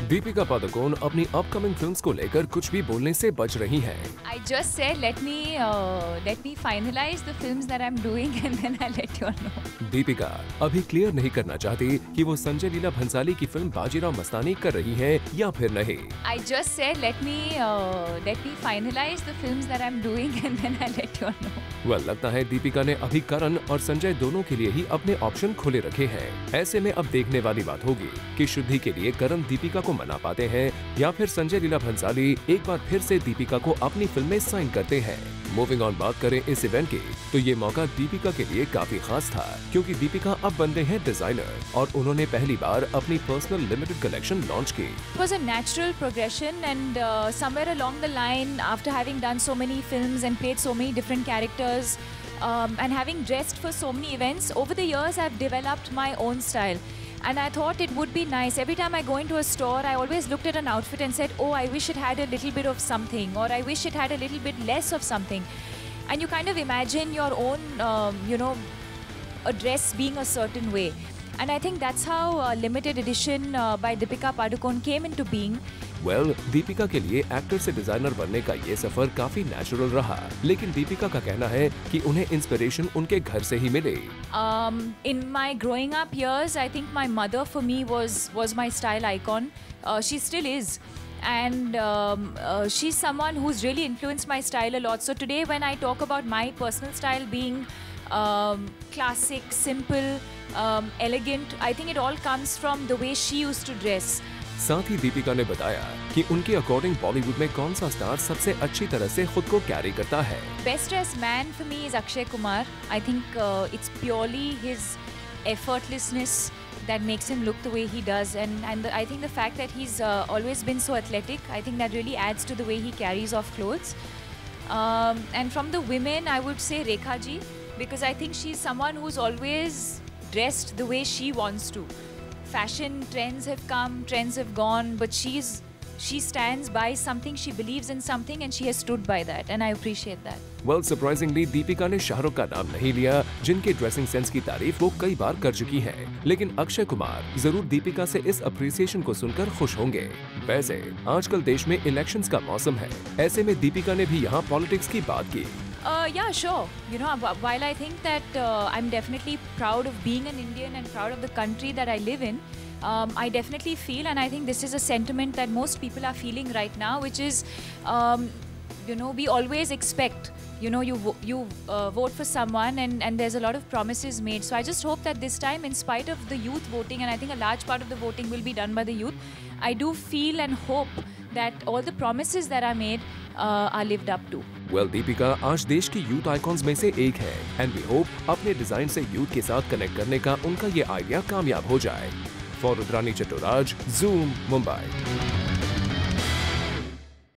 दीपिका पादुकोण अपनी upcoming films को लेकर कुछ भी बोलने से बच रही हैं। I just said let me finalize the films that I'm doing and then I'll let you all know. Deepika अभी क्लियर नहीं करना चाहती कि वो संजय लीला भंसाली की फिल्म बाजीराव मस्तानी कर रही हैं या फिर नहीं। I just said let me finalize the films that I'm doing and then I'll let you all know. वह लगता है दीपिका ने अभी करण और संजय दोनों के लिए ही अपने ऑप्शन खुले रखे हैं। ऐसे में अब देखने वाली बात होगी कि शुद्धि के लिए करण दीपिका को मना पाते हैं या फिर संजय लीला भंसाली एक बार फिर से दीपिका को अपनी फिल्म में साइन करते हैं। मूविंग ऑन बात करें इस इवेंट की, तो ये मौका दीपिका के लिए काफी खास था क्योंकि दीपिका अब बन गए हैं डिजाइनर और उन्होंने पहली बार अपनी पर्सनल लिमिटेड कलेक्शन लॉन्च की। It was a natural progression and somewhere along the line, after having done so many films and played so many different characters and having dressed for so many events, over the years I've developed my own style. And I thought it would be nice. Every time I go into a store, I always looked at an outfit and said, oh, I wish it had a little bit of something, or I wish it had a little bit less of something. And you kind of imagine your own, a dress being a certain way. And I think that's how limited edition by Deepika Padukone came into being. Deepika के लिए actor से designer बनने का ये सफर काफी natural रहा, लेकिन दीपिका का कहना है कि उन्हें इंस्पिरेशन उनके घर से ही मिले। In my growing up years, I think my mother for me was my style icon. She still is. And she's someone who's really influenced my style a lot. So today when I talk about my personal style being classic, simple, elegant, I think it all comes from the way she used to dress. साथ ही दीपिका ने बताया कि उनके according Bollywood में कौन सा star सबसे अच्छी तरह से खुद को कैरी करता है। Best dressed man for me is Akshay Kumar. I think it's purely his effortlessness that makes him look the way he does, and I think the fact that he's always been so athletic, I think that really adds to the way he carries off clothes. And from the women, I would say Rekha ji, because I think she's someone who's always dressed the way she wants to. Fashion trends have come, trends have gone, but she stands by something, she believes in something, and she has stood by that, and I appreciate that. Surprisingly Deepika ने शाहरुख का नाम नहीं लिया, जिनके dressing sense की तारीफ वो कई बार कर चुकी हैं। लेकिन अक्षय कुमार जरूर दीपिका से इस अप्रिसिएशन को सुनकर खुश होंगे। वैसे आजकल देश में इलेक्शंस का मौसम है, ऐसे में दीपिका ने भी यहाँ पॉलिटिक्स की बात की। Yeah, sure. You know, while I think that I'm definitely proud of being an Indian and proud of the country that I live in, I definitely feel, and I think this is a sentiment that most people are feeling right now, which is, we always expect, you vote for someone and there's a lot of promises made. So I just hope that this time, in spite of the youth voting, and I think a large part of the voting will be done by the youth, I do feel and hope that all the promises that are made are lived up to. Deepika आज देश की youth icons में से एक है and we hope अपने design से youth के साथ कनेक्ट करने का उनका ये आइडिया कामयाब हो जाए। For Rudrani Chattoraj, zoom, Mumbai.